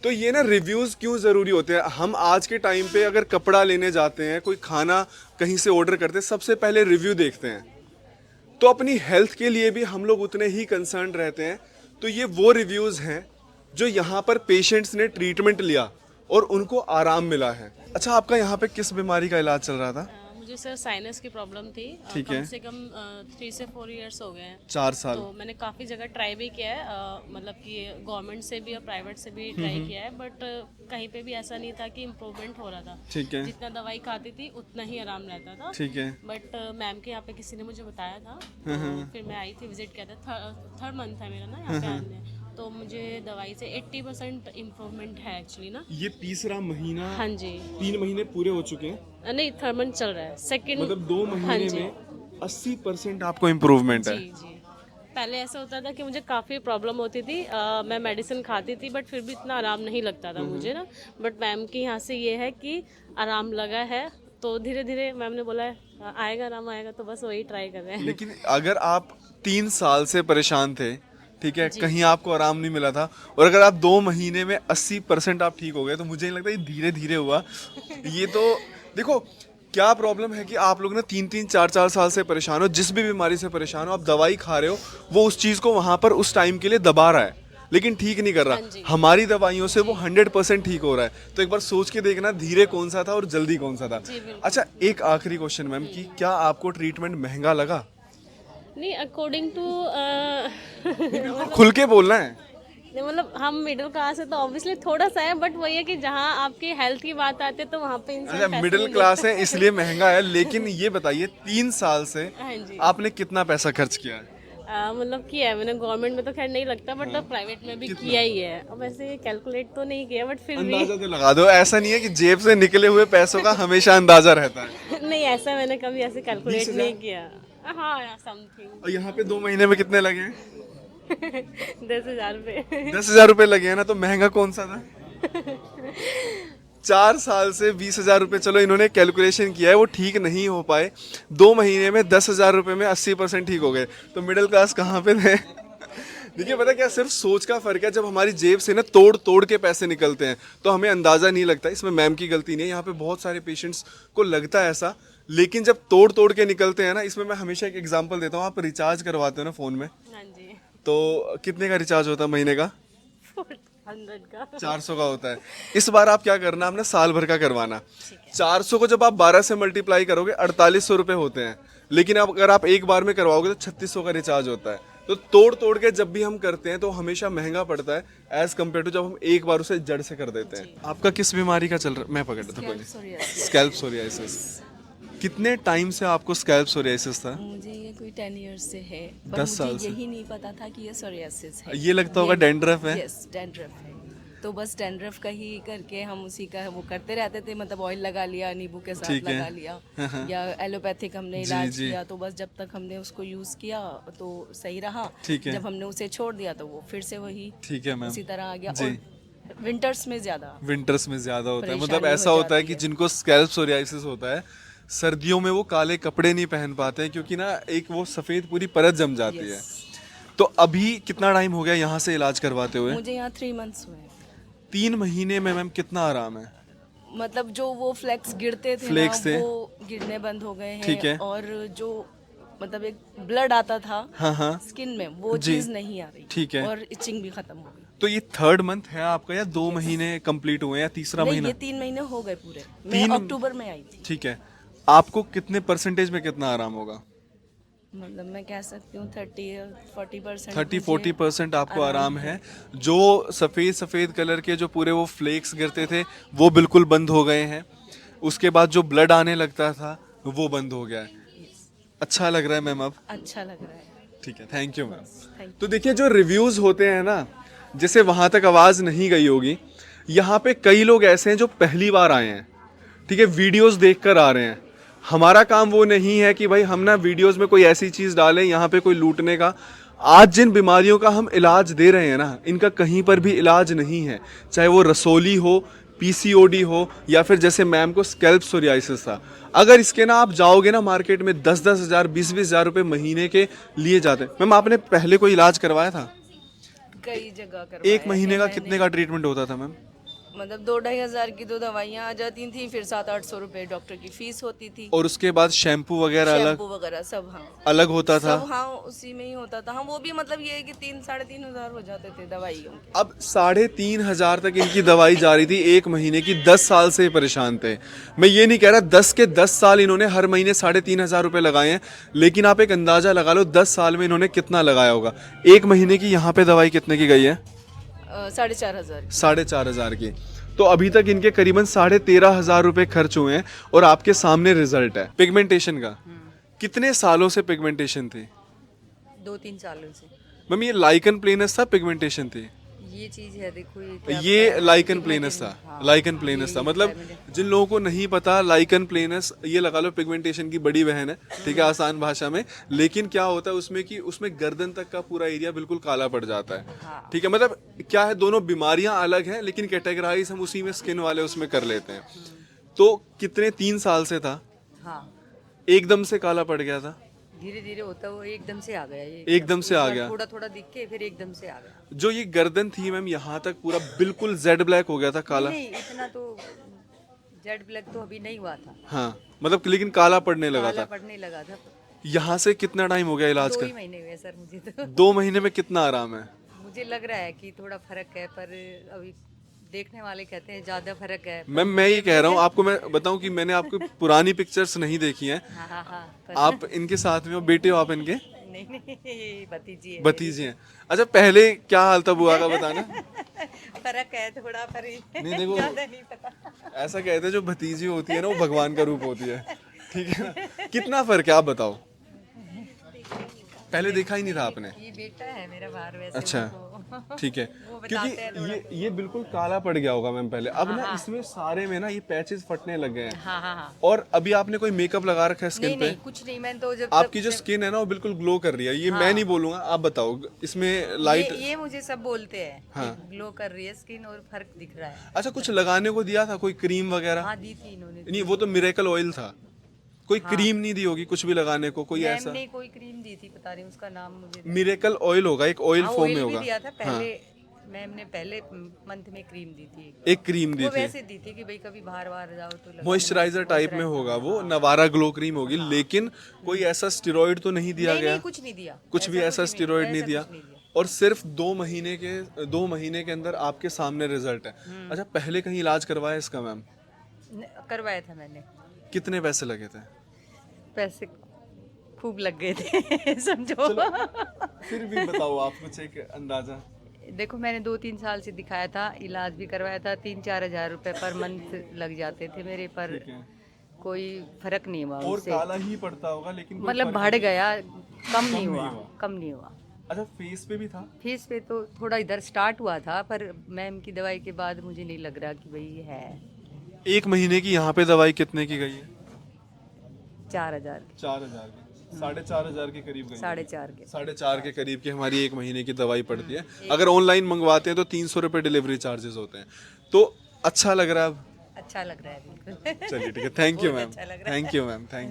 तो ये ना रिव्यूज़ क्यों ज़रूरी होते हैं? हम आज के टाइम पे अगर कपड़ा लेने जाते हैं, कोई खाना कहीं से ऑर्डर करते हैं, सबसे पहले रिव्यू देखते हैं। तो अपनी हेल्थ के लिए भी हम लोग उतने ही कंसर्न रहते हैं। तो ये वो रिव्यूज़ हैं जो यहाँ पर पेशेंट्स ने ट्रीटमेंट लिया और उनको आराम मिला है। अच्छा, आपका यहाँ पे किस बीमारी का इलाज चल रहा था? मुझे सर साइनस की प्रॉब्लम थी। ठीक है। कम से कम 3 से 4 इयर्स हो गए हैं। 4 साल। तो मैंने काफ़ी जगह ट्राई भी किया है, मतलब कि गवर्नमेंट से भी और प्राइवेट से भी ट्राई किया है, बट कहीं पे भी ऐसा नहीं था कि इम्प्रूवमेंट हो रहा था। ठीक है। जितना दवाई खाती थी उतना ही आराम रहता था। ठीक है। बट मैम के यहाँ पे किसी ने मुझे बताया था, तो फिर मैं आई थी, विजिट किया था। थर्ड मंथ है मेरा ना यहाँ पे आने। तो मुझे दवाई से 80% इम्प्रूवमेंट है एक्चुअली ना। ये तीसरा महीना, हाँ जी। 3 महीने पूरे हो चुके हैं, नहीं, थर्ड मंथ चल रहा है, सेकंड। मतलब 2 हाँ महीने जी। में 80% आपको इम्प्रूवमेंट है। जी जी। पहले ऐसा होता था कि मुझे काफ़ी प्रॉब्लम होती थी, मैं मेडिसिन खाती थी बट फिर भी इतना आराम नहीं लगता था मुझे ना। बट मैम के यहाँ से ये है कि आराम लगा है, तो धीरे धीरे मैम ने बोला है आएगा आराम आएगा, तो बस वही ट्राई कर रहे हैं। लेकिन अगर आप 3 साल से परेशान थे, ठीक है, कहीं आपको आराम नहीं मिला था, और अगर आप 2 महीने में 80% आप ठीक हो गए, तो मुझे नहीं लगता ये धीरे धीरे हुआ। ये तो देखो क्या प्रॉब्लम है कि आप लोग ना 3-3, 4-4 साल से परेशान हो, जिस भी बीमारी से परेशान हो, आप दवाई खा रहे हो, वो उस चीज़ को वहाँ पर उस टाइम के लिए दबा रहा है, लेकिन ठीक नहीं कर रहा। हमारी दवाइयों से वो 100% ठीक हो रहा है। तो एक बार सोच के देखना धीरे कौन सा था और जल्दी कौन सा था। अच्छा, एक आखिरी क्वेश्चन मैम, कि क्या आपको ट्रीटमेंट महंगा लगा? नहीं, अकॉर्डिंग टू खुल के बोलना है। मतलब हम मिडिल क्लास है तो ऑब्वियसली थोड़ा सा है, बट वही है कि जहाँ आपकी हेल्थ की बात आती है तो वहाँ पे इंसान अच्छा, पैसे मिडिल नहीं क्लास है इसलिए महंगा है, लेकिन ये बताइए 3 साल से हाँ जी। आपने कितना पैसा खर्च किया है? मतलब किया है मैंने, गवर्नमेंट में तो खैर नहीं लगता, बट प्राइवेट में भी किया ही है। अब ऐसे कैलकुलेट तो नहीं किया, बट फिर भी अंदाजा तो लगा दो, ऐसा नहीं है कि जेब से निकले हुए पैसों का हमेशा अंदाजा रहता है। नहीं, ऐसा मैंने कभी ऐसे कैलकुलेट 20,000? नहीं किया। हाँ, समथिंग। और यहाँ पे 2 महीने में कितने लगे हैं? 10,000 रुपये। 10,000 रुपए लगे हैं ना, तो महंगा कौन सा था? 4 साल से 20,000 रुपए, चलो इन्होंने कैलकुलेशन किया है, वो ठीक नहीं हो पाए, 2 महीने में 10,000 रुपए में 80% ठीक हो गए, तो मिडिल क्लास कहाँ पे थे? देखिए, पता क्या, सिर्फ सोच का फर्क है। जब हमारी जेब से ना तोड़ तोड़ के पैसे निकलते हैं तो हमें अंदाजा नहीं लगता। इसमें मैम की गलती नहीं है, यहाँ पे बहुत सारे पेशेंट्स को लगता है ऐसा, लेकिन जब तोड़ तोड़ के निकलते हैं ना, इसमें मैं हमेशा एक एग्जांपल देता हूँ। आप रिचार्ज करवाते हो ना फोन में, हाँ जी। तो कितने का रिचार्ज होता है महीने का? 100 का। 400 का होता है। इस बार आप क्या करना, आपने साल भर का करवाना। 400 को जब आप 12 से मल्टीप्लाई करोगे 4800 रुपए होते हैं, लेकिन अब अगर आप एक बार में करवाओगे तो 3600 का रिचार्ज होता है। तो तोड़ तोड़ के जब भी हम करते हैं तो हमेशा महंगा पड़ता है एज कम्पेयर टू जब हम एक बार उसे जड़ से कर देते हैं। आपका किस बीमारी का चल रहा है? मैं पकड़ लेता हूँ। Scalp psoriasis. कितने टाइम से आपको स्कैल्प सोरियासिस था? मुझे ये कोई 10 इयर्स से है, पर 10 साल मुझे से। यही नहीं पता था कि ये सोरियासिस है। ये लगता होगा डैंड्रफ है। यस, डैंड्रफ है। तो बस डैंड्रफ का ही करके हम उसी का वो करते रहते थे, मतलब ऑयल लगा लिया, नींबू के साथ ठीक है। लगा लिया, या एलोपैथिक हमने जी, इलाज जी। किया। तो बस जब तक हमने उसको यूज़ किया तो सही रहा। ठीक है। जब हमने उसे छोड़ दिया तो वो फिर से वही ठीक है मैम। उसी तरह आ गया। जी। और विंटर्स में ज़्यादा विंटर्स में ज्यादा होता है, मतलब परेशानी ऐसा हो होता है जाती कि है। जिनको स्कैल्प सोरियासिस होता है, सर्दियों में वो काले कपड़े नहीं पहन पाते हैं, क्योंकि ना एक वो सफेद पूरी परत जम जाती है। Yes। तो अभी कितना टाइम हो गया यहाँ से इलाज करवाते हुए? मुझे यहाँ 3 मंथ्स हुए हैं। 3 महीने में मैम कितना आराम है? मतलब जो वो फ्लेक्स गिरते थे फ्लेक्स ना, थे। वो गिरने बंद हो गए हैं। ठीक है। और जो मतलब एक ब्लड आता था हाँ हाँ। स्किन में, वो जी। चीज नहीं आ रही। ठीक है। और इचिंग भी खत्म हो गई। तो ये 3rd मंथ है आपका, या 2 महीने कंप्लीट हुए, या तीसरा नहीं, महीना? ये 3 महीने हो गए पूरे। मैं 3 अक्टूबर में आई थी। ठीक है। आपको कितने परसेंटेज में कितना आराम होगा? मतलब मैं कह सकती हूँ 30-40%। 30-40% आपको आराम है। जो सफ़ेद सफ़ेद कलर के जो पूरे वो फ्लेक्स गिरते थे वो बिल्कुल बंद हो गए हैं। उसके बाद जो ब्लड आने लगता था वो बंद हो गया है। अच्छा लग रहा है मैम अब? अच्छा लग रहा है। ठीक है, थैंक यू मैम। थैंक तो देखिए, जो रिव्यूज़ होते हैं ना, जैसे वहाँ तक आवाज़ नहीं गई होगी, यहाँ पे कई लोग ऐसे हैं जो पहली बार आए हैं, ठीक है, वीडियोस देखकर आ रहे हैं। हमारा काम वो नहीं है कि भाई हम ना वीडियोस में कोई ऐसी चीज़ डालें यहाँ पे कोई लूटने का। आज जिन बीमारियों का हम इलाज दे रहे हैं ना, इनका कहीं पर भी इलाज नहीं है, चाहे वो रसोली हो, पीसीओडी हो, या फिर जैसे मैम को स्कैल्प सोरियासिस था। अगर इसके ना आप जाओगे ना मार्केट में 10-10 हज़ार 20-20 हज़ार रुपये महीने के लिए जाते हैं। मैम, आपने पहले कोई इलाज करवाया था? कई जगह करवाया 1 महीने है का मैंने। कितने का ट्रीटमेंट होता था मैम? मतलब 2-2.5 हज़ार की 2 दवाइयाँ आ जाती थी, फिर 700-800 रुपए डॉक्टर की फीस होती थी। और उसके बाद शैम्पू वगैरह अलग शैम्पू वगैरह सब, हाँ अलग होता था। सब, हाँ उसी में ही होता था। हाँ वो भी मतलब ये है कि 3-3.5 हज़ार हो जाते थे दवाइयों के। अब 3,500 तक इनकी दवाई जा रही थी एक महीने की। 10 साल से ये परेशान थे। मैं ये नहीं कह रहा 10 के 10 साल इन्होंने हर महीने 3,500 रुपए लगाए हैं, लेकिन आप एक अंदाजा लगा लो 10 साल में इन्होंने कितना लगाया होगा। एक महीने की यहाँ पे दवाई कितने की गई है? 4,500 4,500 की। तो अभी तक इनके करीबन 13,500 रुपए खर्च हुए हैं और आपके सामने रिजल्ट है। पिगमेंटेशन का कितने सालों से पिगमेंटेशन थी? 2-3 सालों से मम्मी ये लाइकन प्लेनस था, पिगमेंटेशन थी? ये चीज है, देखो ये क्या ये बताया, लाइकन pigmented, प्लेनस था। हाँ, लाइकन प्लेनस था, ये मतलब pigmented। जिन लोगों को नहीं पता, लाइकन प्लेनस ये लगा लो पिगमेंटेशन की बड़ी बहन है, ठीक है, आसान भाषा में। लेकिन क्या होता है उसमें कि उसमें गर्दन तक का पूरा एरिया बिल्कुल काला पड़ जाता है, हाँ। ठीक है। मतलब क्या है, दोनों बीमारियां अलग हैं लेकिन कैटेगराइज हम उसी में स्किन वाले उसमें कर लेते हैं। तो कितने 3 साल से था, हाँ एकदम से काला पड़ गया था? धीरे धीरे होता वो एकदम से आ गया, ये एकदम से आ गया। थोड़ा थोड़ा दिख के फिर एकदम से आ गया। जो ये गर्दन थी मैम, यहाँ तक पूरा बिल्कुल जेड ब्लैक हो गया था, काला? नहीं इतना तो जेड ब्लैक तो अभी नहीं हुआ था, हाँ, मतलब लेकिन काला पड़ने लगा काला था। पड़ने लगा था। यहाँ से कितना टाइम हो गया इलाज 2 का? ही महीने हुए सर मुझे तो। 2 महीने में कितना आराम है? मुझे लग रहा है कि थोड़ा फर्क है, पर अभी देखने वाले कहते हैं ज्यादा फर्क है। मैम मैं ये कह रहा हूँ आपको, मैं बताऊँ कि मैंने आपकी पुरानी पिक्चर्स नहीं देखी हैं। हाँ हाँ हाँ आप इनके साथ में हो, बेटे हो आप इनके? नहीं नहीं भतीजी है। भतीजे हैं। अच्छा, पहले क्या हाल था बुआ का, बताना। फर्क है थोड़ा, पर नहीं देखो, ज्यादा नहीं पता। ऐसा कहते हैं जो भतीजी होती है ना वो भगवान का रूप होती है, ठीक है ना? कितना फर्क है आप बताओ? पहले देखा ही नहीं था आपने? ये बेटा है मेरा बाहर वैसे। अच्छा, वो- ठीक है। वो बताते हैं क्योंकि ये बिल्कुल काला पड़ गया होगा मैम पहले। अब ना इसमें सारे में ना ये पैचेस फटने लग गए हैं। हाँ हाँ हाँ। और अभी आपने कोई मेकअप लगा रखा है नहीं स्किन पे? नहीं कुछ नहीं, मैं तो जब आपकी जो स्किन है ना वो बिल्कुल ग्लो कर रही है। ये मैं नहीं बोलूंगा, आप बताओ इसमें लाइट। ये मुझे सब बोलते हैं, हाँ। ग्लो कर रही है स्किन और फर्क दिख रहा है। अच्छा, कुछ लगाने को दिया था, कोई क्रीम वगैरह? हाँ दी थी इन्होंने। नहीं, वो तो मिरेकल ऑयल था। कोई क्रीम नहीं दी होगी कुछ भी लगाने को, कोई मैम ऐसा? ने कोई क्रीम दी थी, पता नहीं उसका नाम मुझे। मिरेकल ऑयल होगा, एक ऑयल हाँ, फॉर्म oil में भी होगा। दिया था पहले। मैम ने पहले मंथ में क्रीम दी थी। एक क्रीम दी वो थी, वैसे दी थी कि भाई कभी बाहर बाहर जाओ तो मॉइस्चराइजर टाइप में होगा वो, नवारा ग्लो क्रीम होगी। लेकिन कोई ऐसा स्टेरॉइड तो नहीं दिया नहीं गया? नहीं कुछ नहीं दिया, कुछ भी ऐसा स्टेरॉइड नहीं दिया। कुछ नहीं दिया। और सिर्फ 2 महीने के अंदर आपके सामने रिजल्ट है। अच्छा, पहले कहीं इलाज करवाया इसका मैम? करवाया था मैंने। कितने पैसे लगे थे? पैसे खूब लग गए थे समझो। फिर भी बताओ आप कुछ एक अंदाजा। देखो मैंने 2-3 साल से दिखाया था, इलाज भी करवाया था। 3-4 हज़ार रुपए पर मंथ लग जाते थे मेरे, पर ठीक है। कोई फर्क नहीं हुआ और उससे। काला ही पड़ता होगा लेकिन कोई मतलब फर्क बढ़ नहीं। गया, कम नहीं नहीं हुआ, हुआ। कम नहीं हुआ। अच्छा, फेस पे भी था? फेस पे तो थोड़ा इधर स्टार्ट हुआ था, पर मैम की दवाई के बाद मुझे नहीं लग रहा कि भाई ये है। 1 महीने की यहाँ पे दवाई कितने की गई है? 4,000 4,000 की, 4,500 के करीब गई। 4.5 के। 4,500 के करीब की हमारी 1 महीने की दवाई पड़ती है। अगर ऑनलाइन मंगवाते हैं तो 300 रुपये डिलीवरी चार्जेस होते हैं। तो अच्छा लग रहा है अब? अच्छा लग रहा है बिल्कुल। चलिए ठीक है, थैंक यू बहुत मैम, अच्छा लग रहा है। Thank you ma'am, thank